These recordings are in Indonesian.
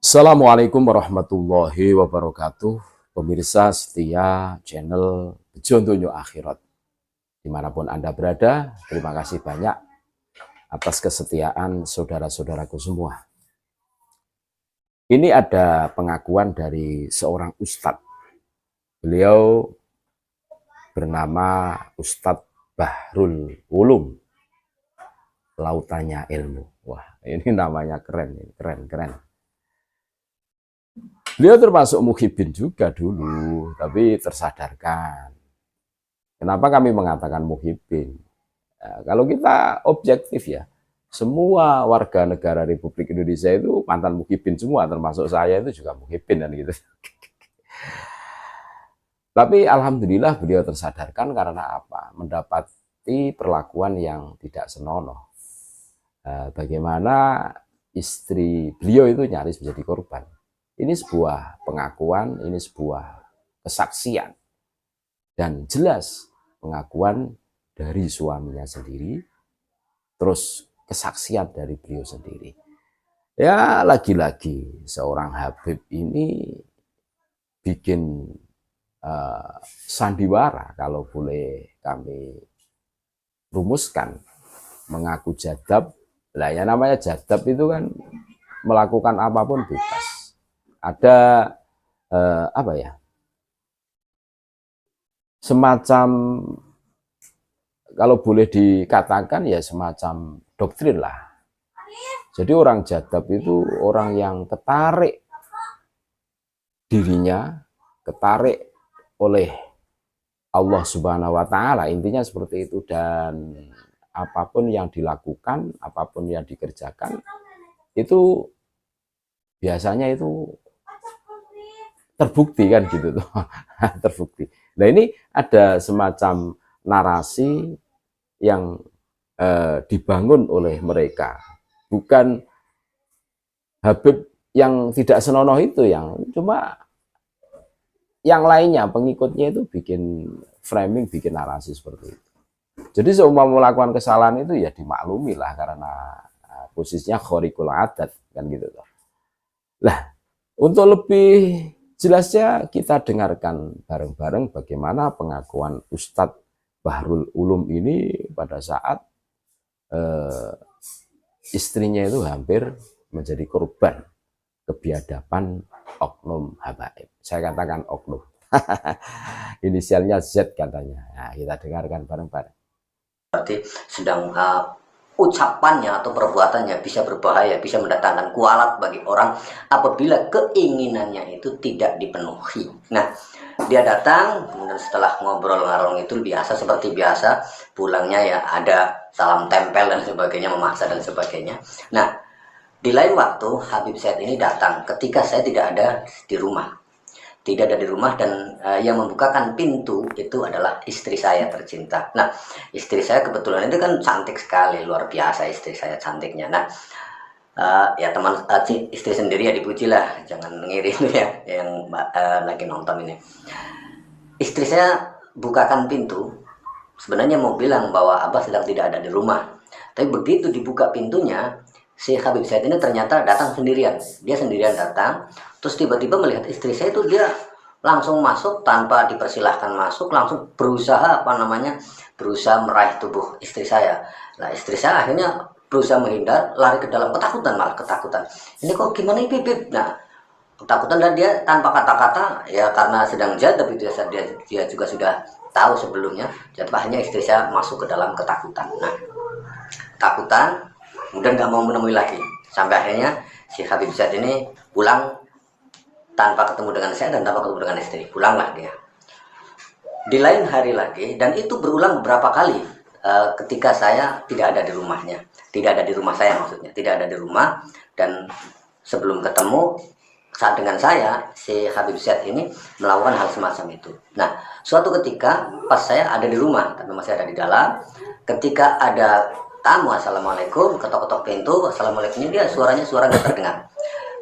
Assalamualaikum warahmatullahi wabarakatuh. Pemirsa setia channel Bejo Donya Akhirat. Dimanapun Anda berada, terima kasih banyak atas kesetiaan saudara-saudaraku semua. Ini ada pengakuan dari seorang ustadz. Beliau bernama Ustadz Bahrul Ulum. Lautannya ilmu. Wah, ini namanya keren, keren. Beliau termasuk muhibin juga dulu, tapi tersadarkan. Kenapa kami mengatakan muhibin? Kalau kita objektif ya, semua warga negara Republik Indonesia itu mantan muhibin semua, termasuk saya itu juga muhibin dan gitu. Tapi alhamdulillah beliau tersadarkan karena apa? Mendapati perlakuan yang tidak senonoh. Bagaimana istri beliau itu nyaris menjadi korban. Ini sebuah pengakuan, ini sebuah kesaksian. Dan jelas pengakuan dari suaminya sendiri, terus kesaksian dari beliau sendiri. Ya lagi-lagi seorang Habib ini bikin sandiwara, kalau boleh kami rumuskan, mengaku jadab. Lah ya namanya jadab itu kan melakukan apapun bebas. Ada apa ya, semacam, kalau boleh dikatakan ya semacam doktrin lah. Jadi orang jadab itu orang yang tertarik dirinya, tertarik oleh Allah Subhanahu wa Ta'ala, intinya seperti itu. Dan apapun yang dilakukan, apapun yang dikerjakan, itu biasanya itu terbukti kan gitu tuh. Terbukti. Nah ini ada semacam narasi yang dibangun oleh mereka, bukan Habib yang tidak senonoh itu, yang cuma yang lainnya pengikutnya itu bikin framing, bikin narasi seperti itu. Jadi seumpama melakukan kesalahan itu ya dimaklumi lah, karena posisinya khariqul adat kan gitu tuh. Lah untuk lebih jelasnya kita dengarkan bareng-bareng bagaimana pengakuan Ustadz Bahrul Ulum ini pada saat istrinya itu hampir menjadi korban kebiadaban oknum habaib. Saya katakan oknum. Inisialnya Z katanya. Nah, kita dengarkan bareng-bareng. Berarti sedang ucapannya atau perbuatannya bisa berbahaya, bisa mendatangkan kualat bagi orang apabila keinginannya itu tidak dipenuhi. Nah, dia datang, kemudian setelah ngobrol ngarong itu biasa, seperti biasa, pulangnya ya ada salam tempel dan sebagainya, memaksa dan sebagainya. Nah, di lain waktu Habib Said ini datang ketika saya tidak ada di rumah. Tidak ada di rumah, dan yang membukakan pintu itu adalah istri saya tercinta. Nah, istri saya kebetulan itu kan cantik sekali, luar biasa istri saya cantiknya. Nah, ya teman istri sendiri ya dipuji lah, jangan ngirim ya yang lagi nonton ini. Istri saya bukakan pintu, sebenarnya mau bilang bahwa Abah sedang tidak ada di rumah. Tapi begitu dibuka pintunya, si Habib Said ini ternyata datang sendirian. Dia sendirian datang, terus tiba-tiba melihat istri saya itu, dia langsung masuk tanpa dipersilahkan masuk, langsung berusaha berusaha meraih tubuh istri saya. Nah, istri saya akhirnya berusaha menghindar, lari ke dalam, ketakutan, malah ketakutan. Ini kok gimana ini Bib? Nah, ketakutan, dan dia tanpa kata-kata, ya karena sedang jadab itu ya, dia juga sudah tahu sebelumnya. Jadi akhirnya istri saya masuk ke dalam ketakutan. Nah, ketakutan, kemudian nggak mau menemui lagi, sampai akhirnya si Habib Said ini pulang tanpa ketemu dengan saya dan tanpa ketemu dengan istri. Pulanglah dia di lain hari lagi, dan itu berulang beberapa kali ketika saya tidak ada di rumahnya, tidak ada di rumah saya, maksudnya tidak ada di rumah. Dan sebelum ketemu saat dengan saya, si Habib Said ini melakukan hal semacam itu. Nah, suatu ketika pas saya ada di rumah tapi masih ada di dalam, ketika ada tamu, assalamualaikum, ketok-ketok pintu, assalamualaikum, ini dia suaranya suara nggak terdengar.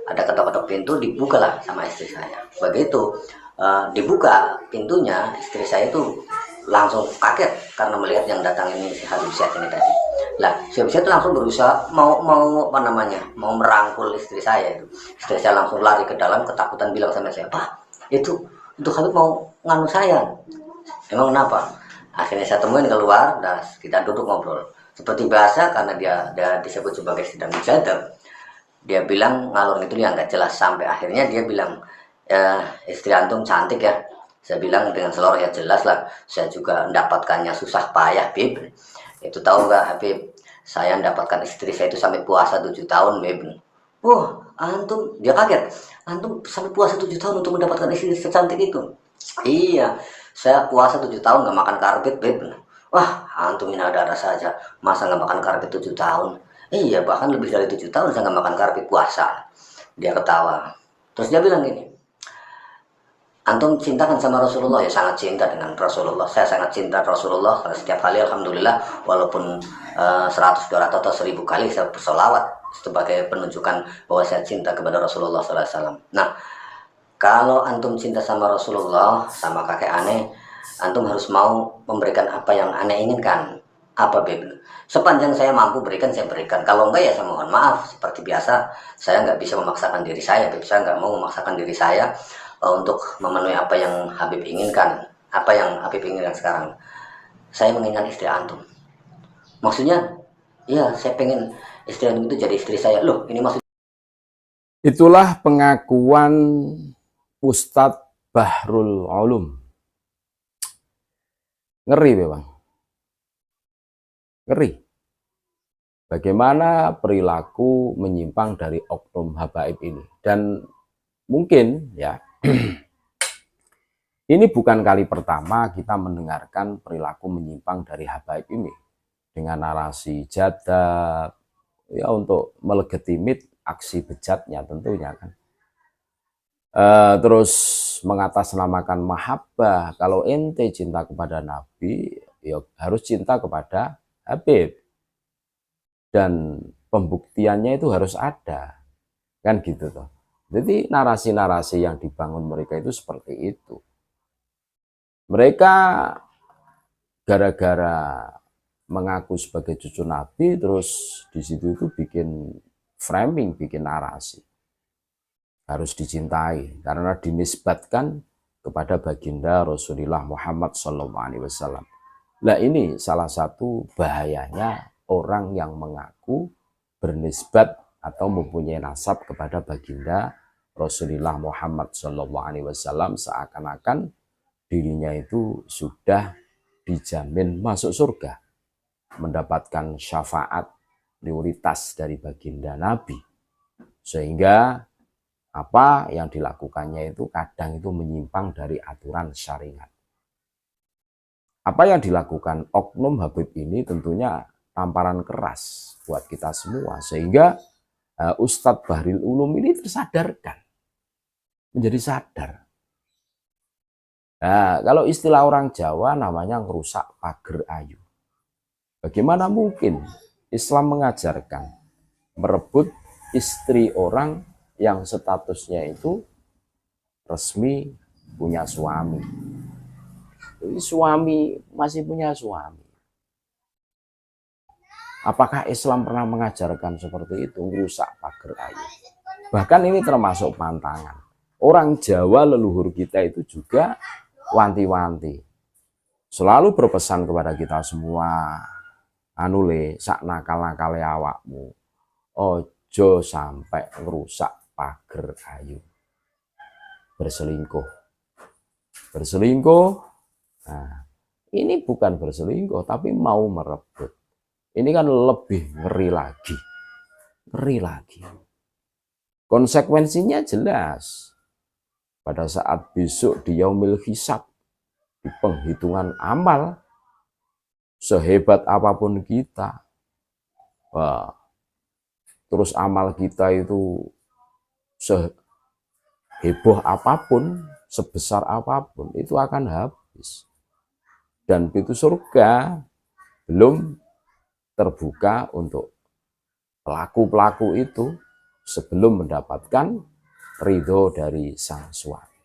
Ada ketok-ketok pintu, dibukalah sama istri saya. Begitu dibuka pintunya, istri saya itu langsung kaget karena melihat yang datang ini si Habib Said ini tadi. Lah, saya itu langsung berusaha mau apa namanya, mau merangkul istri saya itu. Istri saya langsung lari ke dalam ketakutan bilang sama saya, Pak, itu Habib mau nganu saya. Emang kenapa? Akhirnya saya temuin keluar, dan kita duduk ngobrol. Seperti biasa karena dia disebut sebagai sedang menjadab. Dia bilang ngalor itu yang nggak jelas sampai akhirnya dia bilang, istri antum cantik ya. Saya bilang dengan seloroh ya jelas lah. Saya juga mendapatkannya susah payah, Bib. Itu tahu nggak, Habib? Saya mendapatkan istri saya itu sampai puasa 7 tahun, Bib. Wah, antum, dia kaget. Antum sampai puasa 7 tahun untuk mendapatkan istri secantik itu. Iya, saya puasa 7 tahun nggak makan karbit, Beb. Wah, antum ini ada-ada saja. Masa nggak makan karbit 7 tahun? Iya, bahkan lebih dari 7 tahun saya nggak makan karbit puasa. Dia ketawa. Terus dia bilang gini, antum cinta kan sama Rasulullah? Ya sangat cinta dengan Rasulullah. Saya sangat cinta Rasulullah karena setiap kali alhamdulillah walaupun 100, 200 atau 1000 kali saya bersolawat sebagai penunjukan bahwa saya cinta kepada Rasulullah SAW. Nah, kalau antum cinta sama Rasulullah, sama kakek aneh, antum harus mau memberikan apa yang aneh inginkan. Apa, Beb? Sepanjang saya mampu berikan, saya berikan. Kalau enggak ya saya mohon maaf. Seperti biasa, saya nggak bisa memaksakan diri saya, Beb. Saya nggak mau memaksakan diri saya untuk memenuhi apa yang Habib inginkan. Apa yang Habib inginkan sekarang. Saya menginginkan istri antum. Maksudnya, ya saya pengen istri antum itu jadi istri saya. Loh, ini maksud. Itulah pengakuan Ustadz Bahrul Ulum. Ngeri memang. Ngeri. Bagaimana perilaku menyimpang dari oknum habaib ini. Dan mungkin ya, ini bukan kali pertama kita mendengarkan perilaku menyimpang dari habaib ini. Dengan narasi jadab, ya untuk melegitimit aksi bejatnya tentunya kan. Terus mengatasnamakan mahabbah. Kalau ente cinta kepada Nabi, ya harus cinta kepada Habib. Dan pembuktiannya itu harus ada. Kan gitu toh. Jadi narasi-narasi yang dibangun mereka itu seperti itu. Mereka gara-gara mengaku sebagai cucu Nabi, terus di situ itu bikin framing, bikin narasi. Harus dicintai karena dinisbatkan kepada baginda Rasulullah Muhammad SAW. Nah ini salah satu bahayanya orang yang mengaku bernisbat atau mempunyai nasab kepada baginda Rasulullah Muhammad SAW seakan-akan dirinya itu sudah dijamin masuk surga, mendapatkan syafaat prioritas dari baginda Nabi, sehingga apa yang dilakukannya itu kadang itu menyimpang dari aturan syariat. Apa yang dilakukan oknum Habib ini tentunya tamparan keras buat kita semua, sehingga Ustadz Bahrul Ulum ini tersadarkan, menjadi sadar. Nah, kalau istilah orang Jawa namanya ngerusak pager ayu. Bagaimana mungkin Islam mengajarkan merebut istri orang yang statusnya itu resmi punya suami. Jadi suami masih punya suami. Apakah Islam pernah mengajarkan seperti itu, merusak pager ayu? Bahkan ini termasuk pantangan. Orang Jawa leluhur kita itu juga wanti-wanti. Selalu berpesan kepada kita semua, anule sak nakal-nakale awakmu, ojo sampai merusak pager ayu. Berselingkuh. Berselingkuh, nah ini bukan berselingkuh, tapi mau merebut. Ini kan lebih ngeri lagi. Ngeri lagi. Konsekuensinya jelas. Pada saat besok di yaumil hisab, di penghitungan amal, sehebat apapun kita, wah, terus amal kita itu seheboh apapun, sebesar apapun, itu akan habis. Dan pintu surga belum terbuka untuk pelaku-pelaku itu sebelum mendapatkan ridho dari sang suami.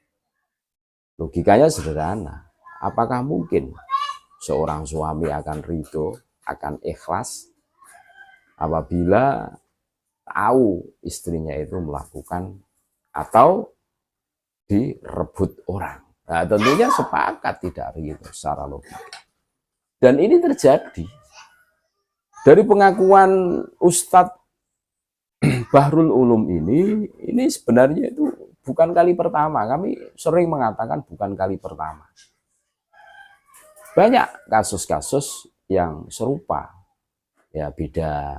Logikanya sederhana. Apakah mungkin seorang suami akan ridho, akan ikhlas apabila tahu istrinya itu melakukan atau direbut orang. Nah, tentunya sepakat tidak begitu secara logika. Dan ini terjadi dari pengakuan Ustadz Bahrul Ulum ini sebenarnya itu bukan kali pertama. Kami sering mengatakan bukan kali pertama. Banyak kasus-kasus yang serupa, ya beda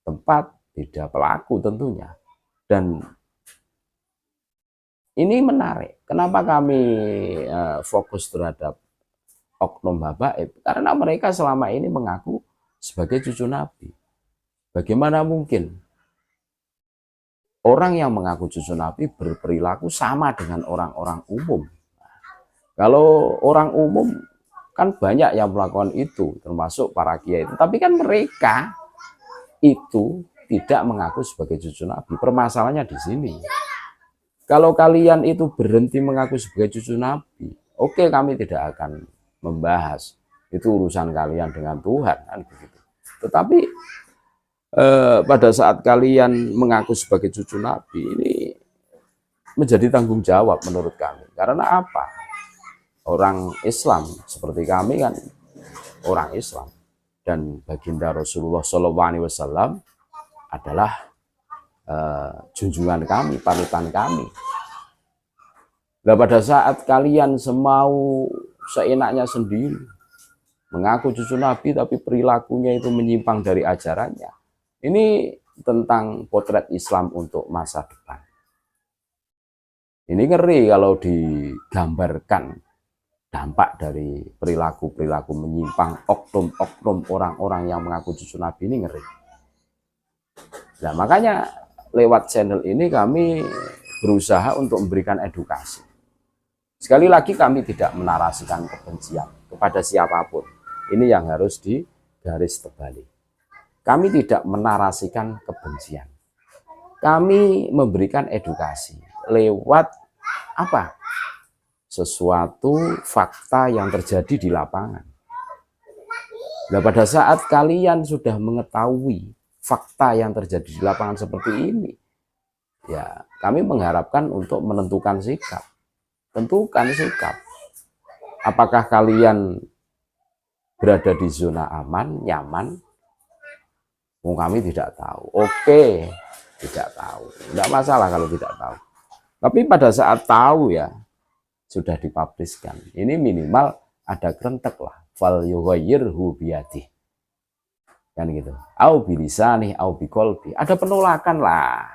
tempat, beda pelaku tentunya. Dan ini menarik. Kenapa kami fokus terhadap oknum habaib? Karena mereka selama ini mengaku sebagai cucu Nabi. Bagaimana mungkin orang yang mengaku cucu Nabi berperilaku sama dengan orang-orang umum? Kalau orang umum kan banyak yang melakukan itu, termasuk para kiai. Tapi kan mereka itu tidak mengaku sebagai cucu Nabi. Permasalahannya di sini. Kalau kalian itu berhenti mengaku sebagai cucu Nabi, oke, kami tidak akan membahas. Itu urusan kalian dengan Tuhan, kan begitu. Tetapi pada saat kalian mengaku sebagai cucu Nabi, ini menjadi tanggung jawab menurut kami. Karena apa? Orang Islam seperti kami kan orang Islam, dan baginda Rasulullah SAW adalah junjungan kami, panutan kami. Nah, pada saat kalian semau seenaknya sendiri mengaku cucu Nabi tapi perilakunya itu menyimpang dari ajarannya, ini tentang potret Islam untuk masa depan. Ini ngeri kalau digambarkan dampak dari perilaku-perilaku menyimpang oknum-oknum orang-orang yang mengaku cucu Nabi, ini ngeri. Nah, makanya lewat channel ini kami berusaha untuk memberikan edukasi. Sekali lagi, kami tidak menarasikan kebencian kepada siapapun. Ini yang harus digarisbawahi. Kami tidak menarasikan kebencian. Kami memberikan edukasi lewat apa? Sesuatu fakta yang terjadi di lapangan. Nah, pada saat kalian sudah mengetahui fakta yang terjadi di lapangan seperti ini, ya kami mengharapkan untuk menentukan sikap. Tentukan sikap. Apakah kalian berada di zona aman, nyaman? Kami tidak tahu. Oke, tidak tahu. Tidak masalah kalau tidak tahu. Tapi pada saat tahu, ya sudah dipubliskan. Ini minimal ada krentek lah. Fal yughayyirhu biyadihi. Kan gitu. Au bilisani, au biqalbi. Ada penolakan lah.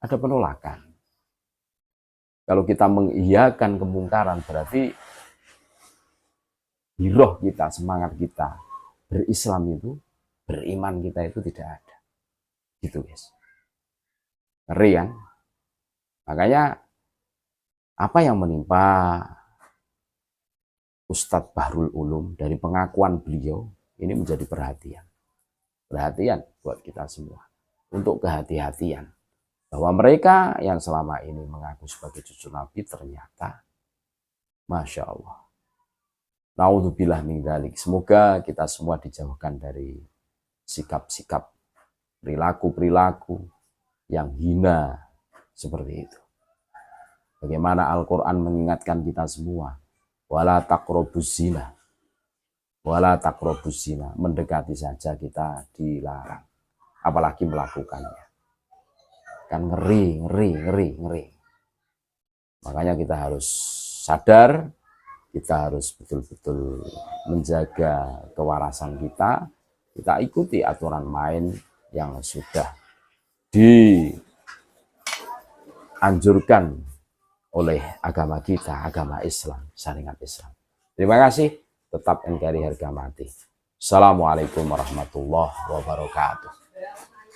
Ada penolakan. Kalau kita mengiyakan kemungkaran, berarti hiroh kita, semangat kita berislam itu, beriman kita itu tidak ada. Gitu guys. Ngeri kan? Makanya apa yang menimpa Ustadz Bahrul Ulum dari pengakuan beliau ini menjadi perhatian. Perhatian buat kita semua, untuk kehati-hatian bahwa mereka yang selama ini mengaku sebagai cucu Nabi ternyata, Masya Allah, naudzubillah min dzalik. Semoga kita semua dijauhkan dari sikap-sikap, perilaku-perilaku yang hina seperti itu. Bagaimana Al-Quran mengingatkan kita semua, wala taqrabuz zina, wala taqrabuz zina, mendekati saja kita dilarang, apalagi melakukannya. Kan ngeri. Makanya kita harus sadar, kita harus betul-betul menjaga kewarasan kita. Kita ikuti aturan main yang sudah dianjurkan oleh agama kita, agama Islam, syariat Islam. Terima kasih. Tetap NKRI harga mati. Assalamualaikum warahmatullahi wabarakatuh.